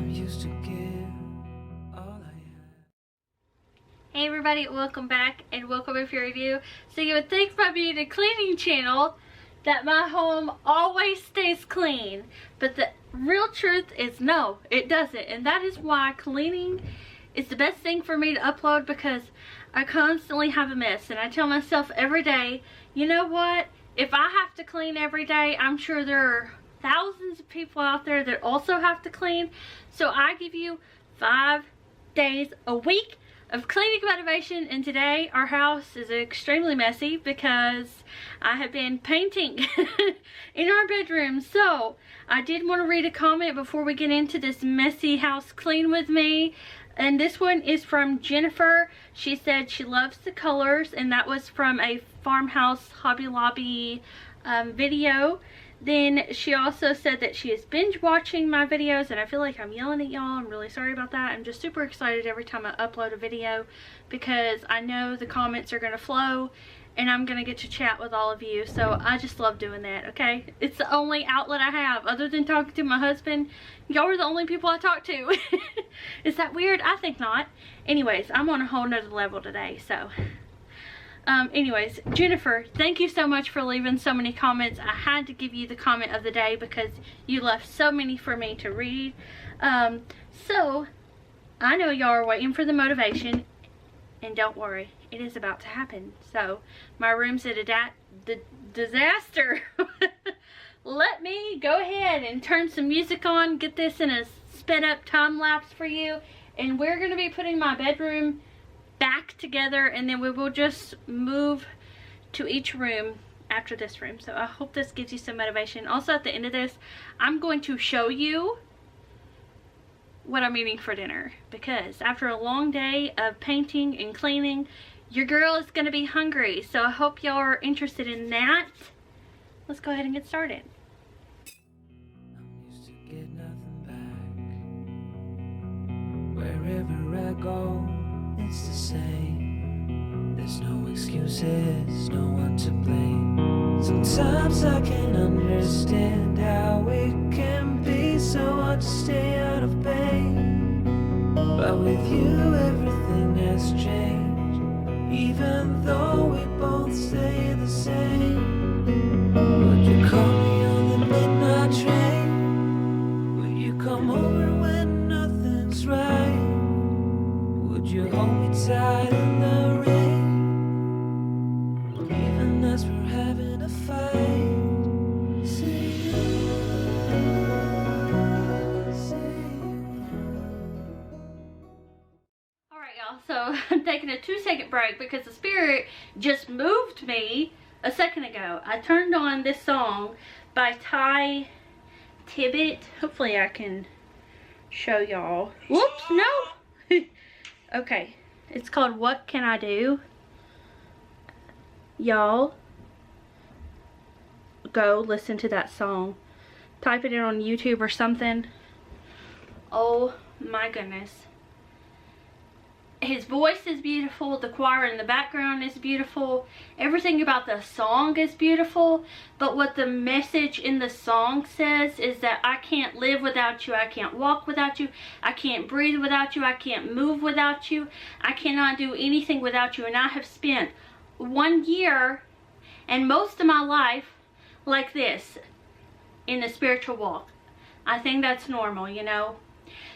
used to give all I had. Hey everybody, welcome back and welcome if you're new. So you would think by being a cleaning channel that my home always stays clean, but the real truth is no, it doesn't. And that is why cleaning is the best thing for me to upload, because I constantly have a mess. And I tell myself every day, you know what, if I have to clean every day, I'm sure there are thousands of people out there that also have to clean. So I give you 5 days a week of cleaning motivation, and today our house is extremely messy because I have been painting in our bedroom. So I did want to read a comment before we get into this messy house clean with me, and this one is from Jennifer. She said she loves the colors, and that was from a Farmhouse Hobby Lobby video. Then she also said that she is binge watching my videos, and I feel like I'm yelling at y'all. I'm really sorry about that. I'm just super excited every time I upload a video because I know the comments are going to flow and I'm going to get to chat with all of you. So I just love doing that, okay? It's the only outlet I have other than talking to my husband. Y'all are the only people I talk to. Is that weird? I think not. Anyways, I'm on a whole nother level today, so... anyways, Jennifer, thank you so much for leaving so many comments. I had to give you the comment of the day because you left so many for me to read. So I know y'all are waiting for the motivation, and don't worry, it is about to happen. So my room's a disaster. Let me go ahead and turn some music on, get this in a sped up time lapse for you, and we're going to be putting my bedroom back together, and then we will just move to each room after this room. So I hope this gives you some motivation. Also, at the end of this, I'm going to show you what I'm eating for dinner, because after a long day of painting and cleaning, your girl is going to be hungry. So I hope y'all are interested in that. Let's go ahead and get started. I'm used to get nothing back. Wherever I go, it's the same. There's no excuses, no one to blame. Sometimes I can understand how it can be so hard to stay out of pain. But with you everything has changed, even though we both stay the same. Would you call me on the midnight train? Will you come over when nothing's right? Would you hold me tight in the rain, even as we're having a fight? Say Alright y'all, so I'm taking a 2-second break because the spirit just moved me a second ago. I turned on this song by Ty Tibbet. Hopefully I can show y'all. Whoops, no! Okay, it's called What Can I Do? Y'all, go listen to that song. Type it in on YouTube or something. Oh my goodness. His voice is beautiful. The choir in the background is beautiful. Everything about the song is beautiful. But what the message in the song says is that I can't live without you. I can't walk without you. I can't breathe without you. I can't move without you. I cannot do anything without you. And I have spent 1 year and most of my life like this in the spiritual walk. I think that's normal, you know.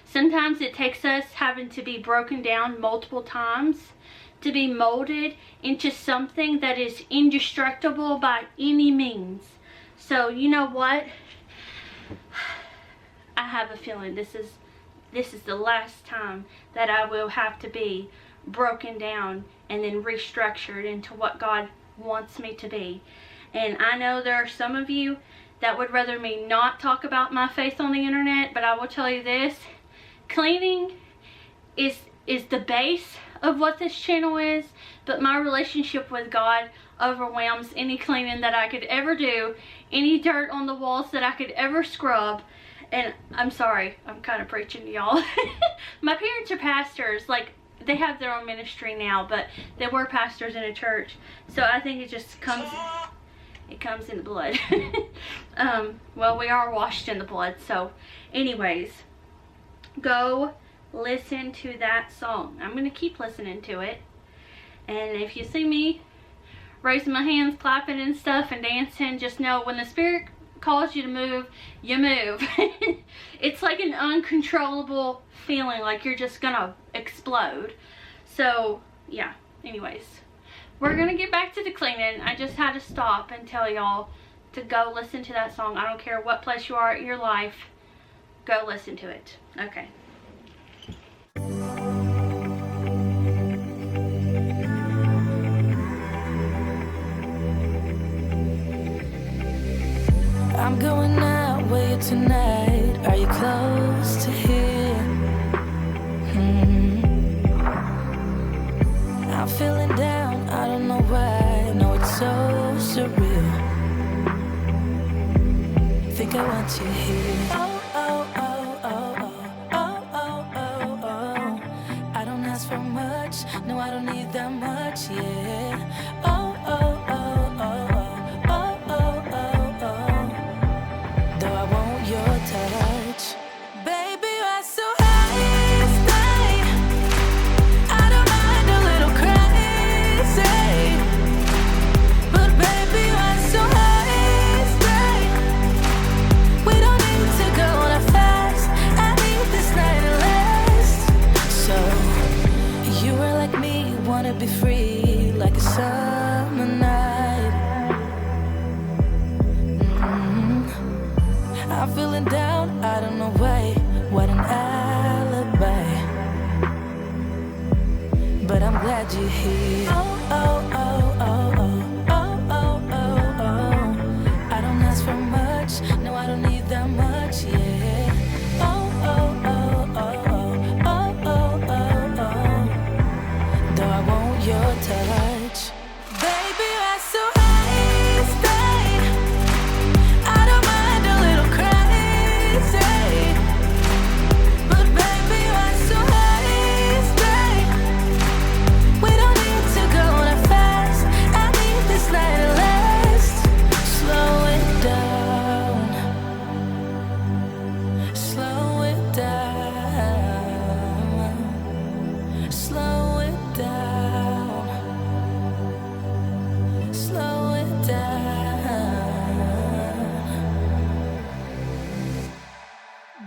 Sometimes it takes us having to be broken down multiple times to be molded into something that is indestructible by any means. So you know what? I have a feeling this is the last time that I will have to be broken down and then restructured into what God wants me to be. And I know there are some of you that would rather me not talk about my faith on the internet, but I will tell you this. Cleaning is the base of what this channel is, but my relationship with God overwhelms any cleaning that I could ever do, any dirt on the walls that I could ever scrub. And I'm sorry, I'm kind of preaching to y'all. My parents are pastors. Like, they have their own ministry now, but they were pastors in a church, so I think it just comes in the blood. Well, we are washed in the blood. So anyways, go listen to that song. I'm going to keep listening to it. And if you see me raising my hands, clapping and stuff and dancing, just know when the Spirit calls you to move, you move. It's like an uncontrollable feeling, like you're just going to explode. So, yeah. Anyways, we're going to get back to the cleaning. I just had to stop and tell y'all to go listen to that song. I don't care what place you are in your life. Go listen to it. Okay. I'm going out with you tonight. Are you close to here? I'm feeling down, I don't know why. I know it's so surreal. Think I want you here. Oh, oh, oh, oh, oh, oh, oh, oh, oh. I don't ask for much, no, I don't need that much, yeah. Oh, oh, oh, oh, oh, oh, oh, oh, oh. Though I want your touch, baby, you're so high, stay. I don't mind a little crazy, but baby, you're so high, stay. We don't need to go on a fast. I need this night to last. So you were like me, wanna be free like a summer night. I'm feeling down, I don't know why. What an alibi. But I'm glad you're here. Oh, oh, oh, oh, oh, oh, oh, oh, oh. I don't ask for much, no, I don't need that much, yeah. Oh, oh, oh, oh, oh, oh, oh, oh, oh. Though I want your touch, baby, you're so high, stay. I don't mind a little crazy, but baby, you're so high, stay. We don't need to go on a fast. I need this night to last. Slow it down, slow it down, slow it down, slow it down.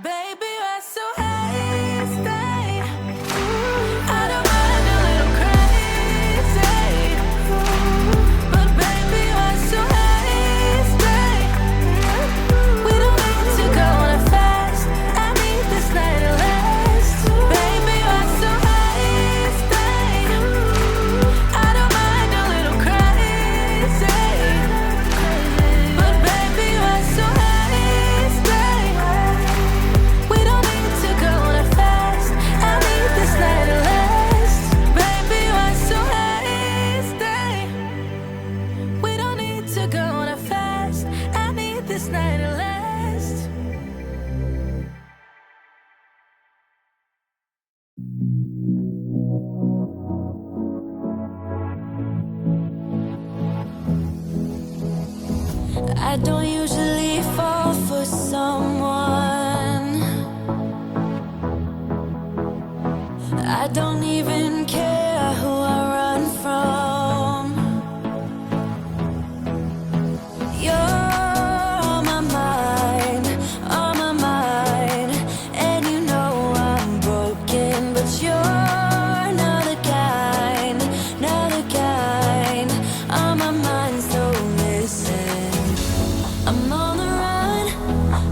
Baby, you're so high, stay. I don't mind a little crazy, but baby, you're so high, stay. We don't need to go on a fast. I need this night to last. Baby, you're so high, stay. I don't mind a little crazy, but baby, you're so high, stay. We don't need to go on a fast. I need this night to last. Baby, you're so high, stay. We don't need to go on a fast. I need this night to last. I don't usually fall for someone. I don't even care who I run from. You're on my mind, and you know I'm broken, but you're not the kind, on my mind, so listen. I'm on the run,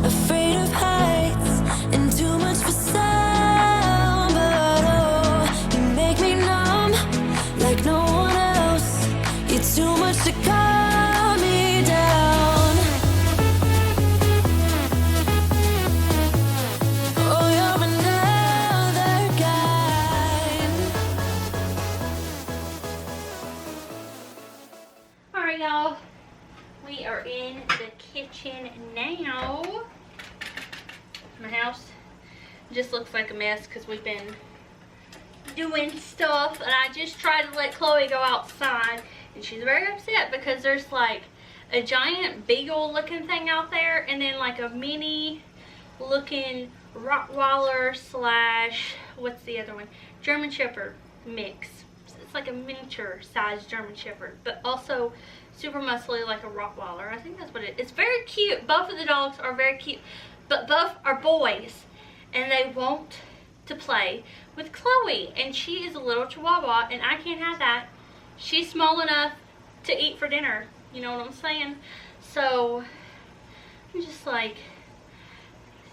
afraid of heights, and too much for sound, but oh, you make me numb like no one else. You're too much to calm me down. Oh, you're another kind. Alright, y'all. We are in the kitchen now. My house just looks like a mess because we've been doing stuff, and I just tried to let Chloe go outside, and she's very upset because there's like a giant beagle looking thing out there, and then like a mini looking Rottweiler slash, what's the other one? German Shepherd mix. It's like a miniature sized German Shepherd, but also super muscly like a Rottweiler. I think that's what it is. It's very cute. Both of the dogs are very cute, but both are boys, and they want to play with Chloe, and she is a little Chihuahua, and I can't have that. She's small enough to eat for dinner. You know what I'm saying? So I'm just like,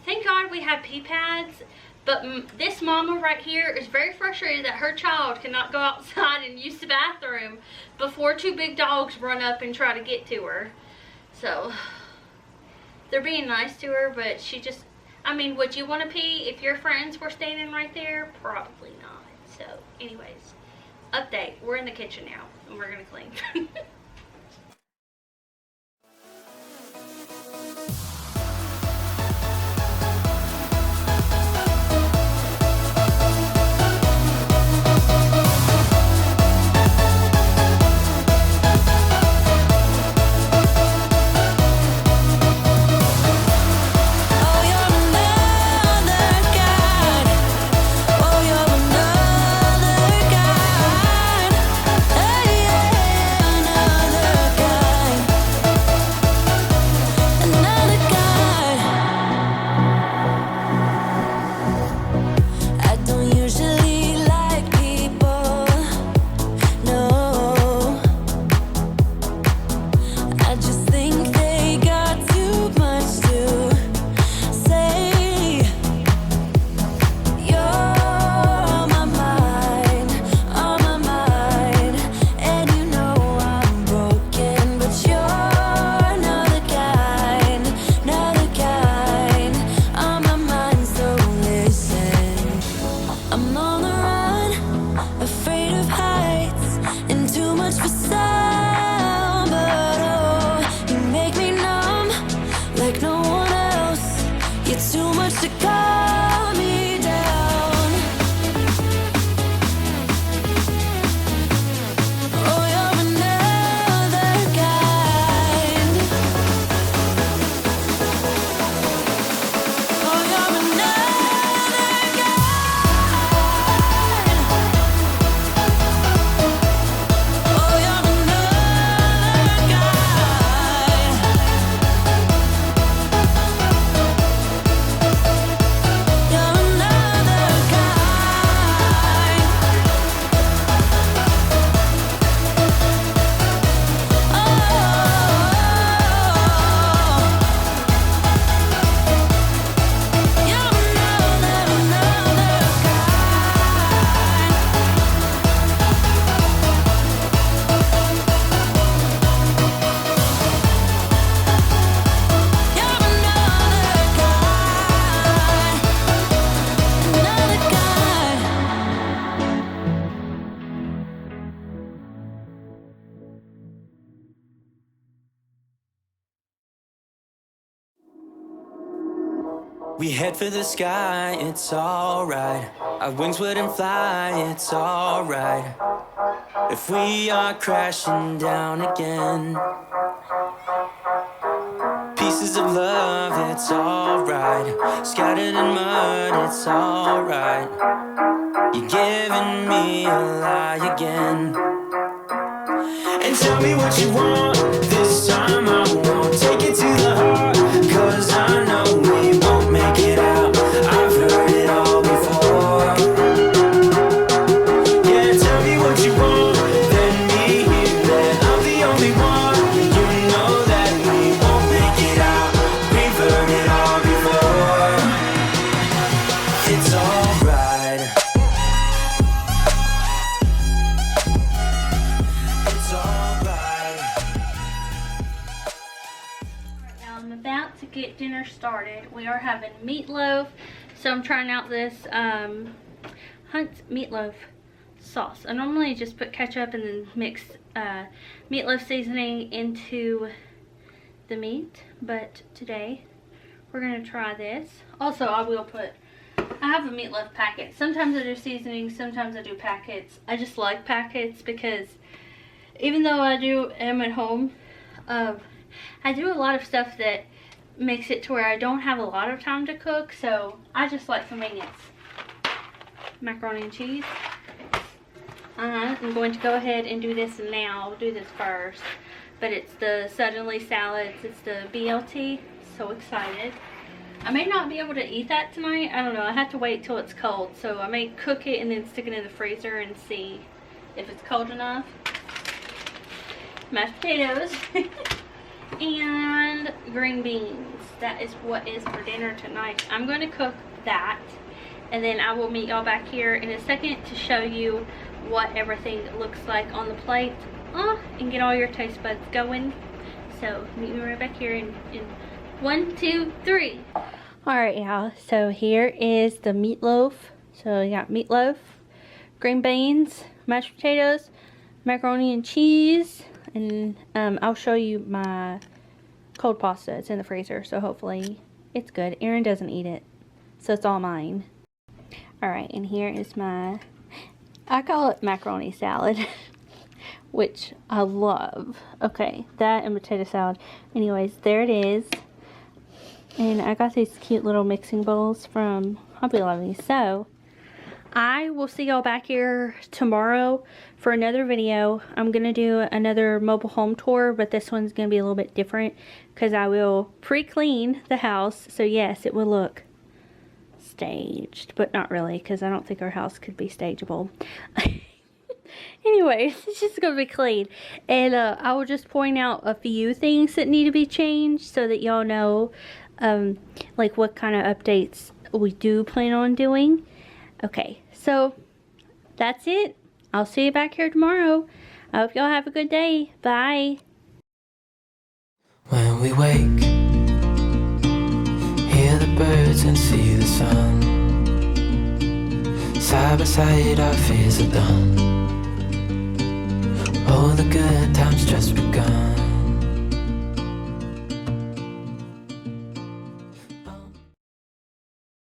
thank God we have pee pads, but this mama right here is very frustrated that her child cannot go outside and use the bathroom before two big dogs run up and try to get to her. So they're being nice to her, but she just, I mean, would you want to pee if your friends were standing right there? Probably not. So anyways, update, we're in the kitchen now and we're gonna clean. We head for the sky, it's alright. Our wings wouldn't fly, it's alright. If we are crashing down again, pieces of love, it's alright. Scattered in mud, it's alright. You're giving me a lie again. And tell me what you want, this time I won't take it to the heart. Cause I know we won't make it out, I've heard it all before. Yeah, tell me what you want, let me hear that I'm the only one. You know that we won't make it out, we've heard it all before. It's alright. It's alright. Now I'm about to get dinner started. We are having meatloaf, so I'm trying out this Hunt's meatloaf sauce. I normally just put ketchup and then mix meatloaf seasoning into the meat, but today we're gonna try this. Also, I have a meatloaf packet. Sometimes I do seasoning, sometimes I do packets. I just like packets because even though I am at home, I do a lot of stuff that makes it to where I don't have a lot of time to cook, so I just like convenience. Macaroni and cheese. I'm going to go ahead and do this now. I'll do this first. But it's the suddenly salads. It's the BLT. So excited. I may not be able to eat that tonight. I don't know. I have to wait till it's cold. So I may cook it and then stick it in the freezer and see if it's cold enough. Mashed potatoes. And green beans. That is what is for dinner tonight. I'm going to cook that. And then I will meet y'all back here in a second to show you what everything looks like on the plate. And get all your taste buds going. So meet me right back here in 1, 2, 3. Alright y'all, so here is the meatloaf. So you got meatloaf, green beans, mashed potatoes, macaroni and cheese, and I'll show you my cold pasta. It's in the freezer, so hopefully it's good. Aaron doesn't eat it, so it's all mine. Alright, and here is my, I call it macaroni salad, which I love. Okay, that and potato salad. Anyways, there it is. And I got these cute little mixing bowls from Hobby Lobby. So, I will see y'all back here tomorrow for another video. I'm going to do another mobile home tour, but this one's going to be a little bit different because I will pre-clean the house. So yes, it will look staged, but not really, because I don't think our house could be stageable. Anyways, it's just going to be clean. And I will just point out a few things that need to be changed so that y'all know like what kind of updates we do plan on doing. Okay, so that's it. I'll see you back here tomorrow. I hope y'all have a good day. Bye. When we wake, hear the birds and see the sun. Side by side our fears are done. All the good times just begun.